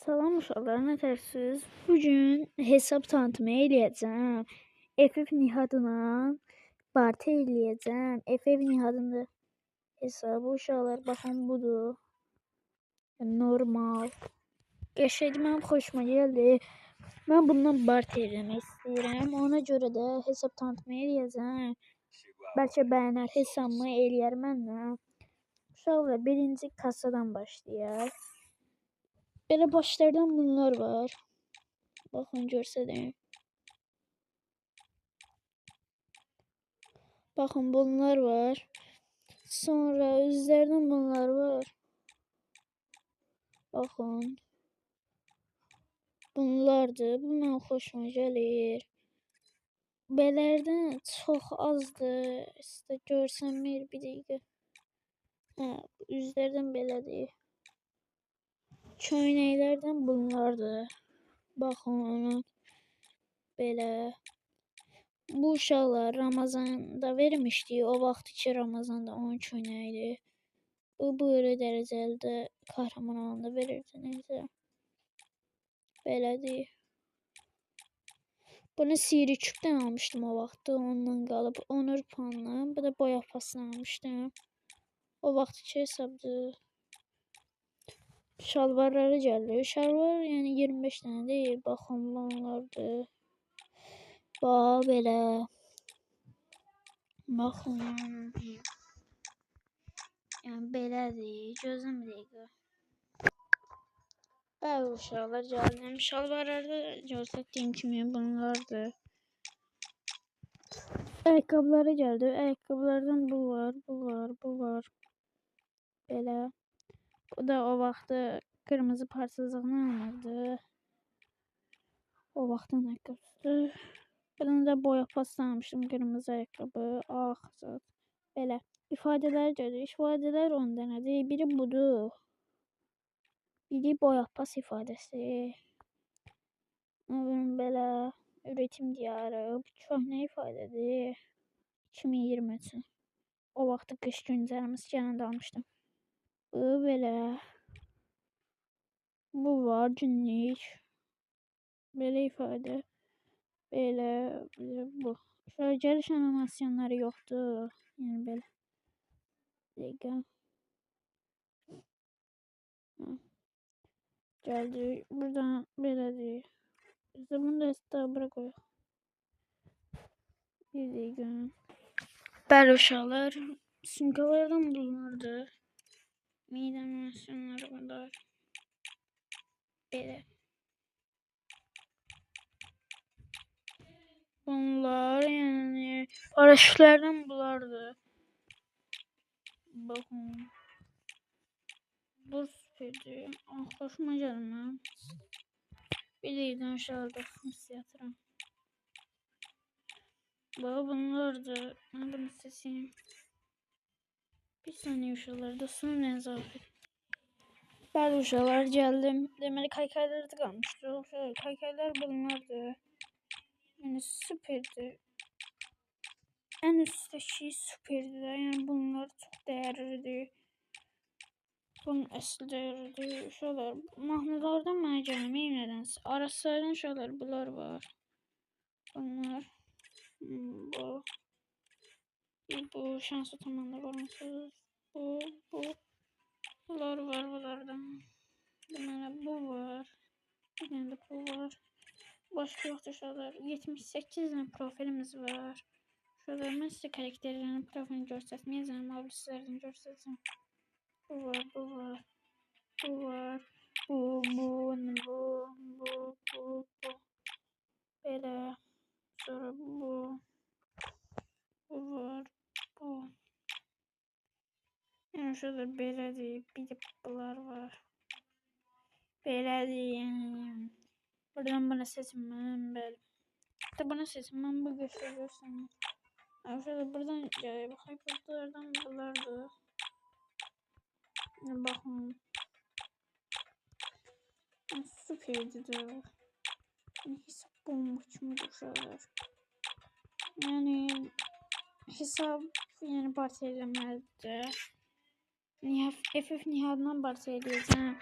Salam uşaqlar, nə tərsiz? Bugün hesab tanıtımı eləyəcəm. FF Nihatla parti eləyəcəm. FF Nihatın hesabı uşaqlar baxın budur. Normal. Qəşəng mənim xoşuma gəldi. Mən bundan parti eləmək istəyirəm. Ona görə də hesab tanıtımı eləyəcəm. Bəlkə bəyənər hesabımı eləyər məndən. Uşaqlar birinci kasadan başlayaq. Belə başlardan bunlar var. Baxın görsədeyim. Baxın bunlar var. Sonra üzlərdən bunlar var. Baxın. Bunlardır. Bu mənim xoşuma gəlir. Belərdən çox azdır. İşte görsənmir bir dəqiqə. Hə, üzlərdən belədir. Köynəklərdən bunlardır. Baxın. Belə. Bu uşaqlar Ramazanda vermişdi. O vaxt ki Ramazanda onun köynəyi. Bu böyle dərəcəli qəhrəman olanda verirdi neyse. Belədir. Bunu Siri Küp'dən almışdım o vaxtı. Ondan qalıb 10 puanla. Bu da boya pasını almışdım. O vaxt ki hesabdır. Şalvarları gəldi. Şalvar yəni 25 dənə deyil. Baxın bunlardır. Bax belə. Baxın. Yəni belədir. Gözüm bir dəqiqə. Bəli uşaqlar gəldim. Şalvarlarda göstərdiyim kimi bunlardır. Ayaqqabılara gəldi. Ayaqqabılardan bu var, bu var, bu var. Belə. Bu da o vaxtı qırmızı parsızlığını alırdı. O vaxtın ayaqqabısı. Bunun da boya pası almışdım. Qırmızı ayaqqabı, ağ. Belə. İfadələr gəlir. İfadələr 10 dənədir. Biri budur. Biri boya pas ifadəsi. Belə üretim diyarı. Köhnə ifadədir. 2023. O vaxtı qış güncəlləməsi gələndə almışdım. Bu belə. Bu var günlük. Belə ifadə. Belə bu. Şöyle geliş animasyonları yoxdur. Yəni belə. Dəqiqə. Gəldi. Buradan belədir. Biz de bunu da istabıra koyuq. Bir dəqiqə. Bəli uşaqlar. Sumkalardan bunlardır. Mide animasyonları bunlar. Belə. Bunlar yani paraşütlerden bunlardır. Bakın. Bu süperdi. Hoşuma gelmem. Bir de yedin aşağıda yatıram. Bunlardır. Ben bunu seçeyim. Bir saniye uşaqlarda son nəzafət. Bəli uşaqlar gəldim. Deməli kaykaylarda qalmışdı. Kaykaylar bunlardır. Yani süperdi. En üstteki süperdi. Yani bunlar çok değerlidir. Bunun əsl değerlidir. Uşaqlar mahnılardan mənə gəlməyim nədənsə. Araslardan uşaqlar bunlar var. Bunlar. Bu şanslı tamamda bağımsız. Bu. Bunlar var bunlardan. Deməli bu var. Bir tane de bu var. Başka yoxdur uşaqlar. 78 tane profilimiz var. Şurada mən sizə karakterlərin profilini göstərməyəcəm. Amma sizlərdən göstərəcəm. Bu var, bu var. Bu var. Bu. Belə. Sonra bu. Bu var. Bu. Yəni şurada belədir. Bir de bunlar var. Belədir yəni. Buradan bana seçmem bəli. İşte bana seçmem bu gösteriyorsun. Şöyle buradan bakayım buralardan bunlardı. Bakın. Süperdi de. Hesap bomboş mu uşaqlar? Yani hesap yani partiləməlidir. FF Nihal'dan bahsedeceğim.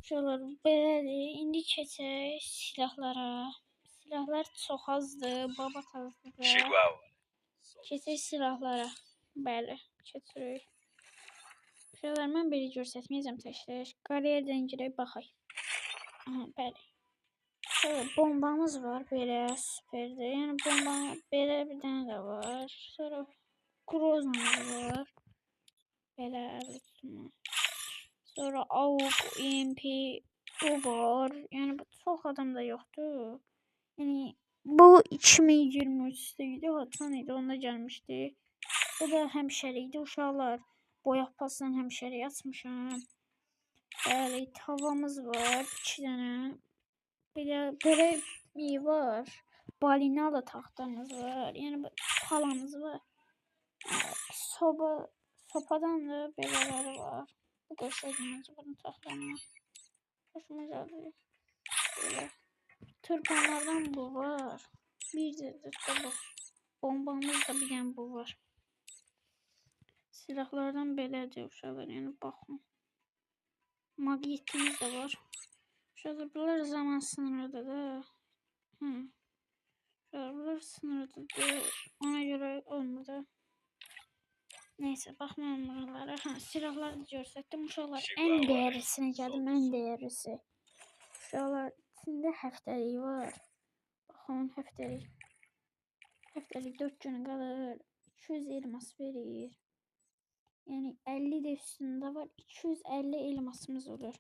Şuralar belədir. İndi keçək silahlara. Silahlar çox azdır, baba azdır. Keçək silahlara. Bəli, keçirik. Şuralar mən biri göstərməyəcəm tək-tək. Qariyerdən girək baxaq. Aha, bəli. Şöyle bombamız var, belə süperdir. Yəni bomba belə bir dənə də var. Sonra Groza'mız var. Belə lütfen. Sonra AUK, EMP bu var. Yəni bu çox adam da yoxdur. Yəni bu 2023'də idi, hatan idi, onda gəlmişdi. Bu da həmşəriydi uşaqlar. Boyaq pasla həmşəriyi açmışam. Bəli, tavamız var, 2 dənə. Belə iyi var. Balinalı taxtamız var. Yəni bu palamız var. Sopadan da belələri var. Bu göstərməcə bunu taxtamına. Hoşuma gəldi. Belə. Tırpanlardan bu var. Bir də bu. Bombamız da bir dənə bu var. Silahlardan belədir uşaqlar. Yəni baxın. Magnetimiz de var. Şöyle bunlar zaman sınırlıdır da. Bunlar sınırlıdır. Ona göre olmadı. Neyse bakmayalım buralara. Silahları görsəkdim. Uşaqlar en değerlisine geldim. En değerlisi. Uşaqlar içinde həftəlik var. Baxın həftəlik. Həftəlik 4 gün qalır. 200 elmas verir. Yani 50 de üstünde var. 250 elmasımız olur.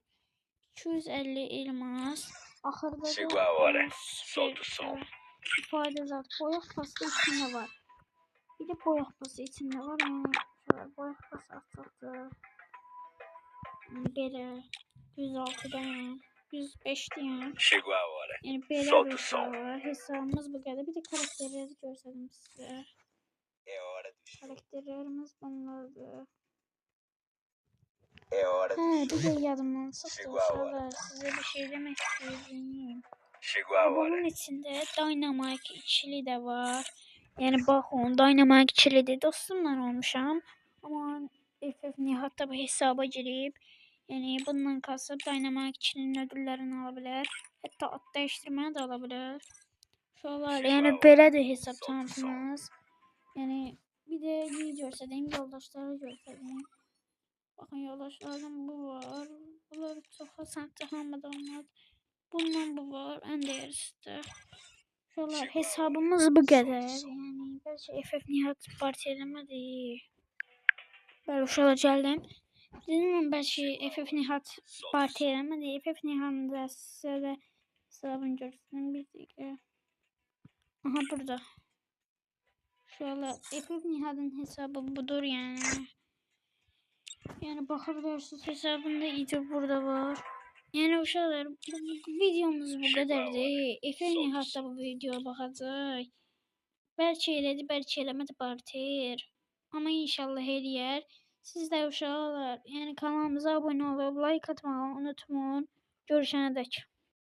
250 elmas. Ahırda da ifade zat boyaq pası içinde var. Bir de boyaq pası içinde var. Şöyle boyaq pası atıldı. Belə 106 tane 105 diyen. Yani belə bir şey var. Hesabımız bu qədər. Bir de karakterleri görsədim size. Karakterlerimiz bunlardır. Bir de yadımdan çıktı uşaqlar. Size bir şey demek istəyəcəyim. Bunun içinde Dynamite ikili de var. Yani baxın Dynamite ikili de dostumla olmuşam. Ama FF Nihat'ta bu hesaba girib. Yani bundan kasıb Dynamite ikilinin ödüllərini ala bilər. Hətta ad dəyişdirməni də ala bilər. Uşaqlar yəni belədir hesab tanıtımız. Yani bir de iyi görsədeyim, yoldaşları görsədeyim. Bakın yoldaşlardan bu var. Bunlar çok hasan taxılmadı onlar. Bundan bu var. En değerlisi de. Şuralar hesabımız bu kadar. Yani belki FF Nihat parti eləmədi. Bəli uşaqlar gəldim. Dedim belki FF Nihat parti eləmədi. FF Nihat'ın da sizə də hesabını görsün bir dəqiqə. Aha burada. Şuralar FF Nihat'ın hesabı budur yani. Yani bakabilirsiniz hesabında idi burada var. Yani uşaqlar videomuz bu kadardı. Efendim hatta bu videoya bakacaq. Belki elədi, belki eləmədi partir. Ama inşallah eləyər. Siz də uşaqlar, yəni kanalımıza abunə olub like atmağı unutmayın. Görüşənədək.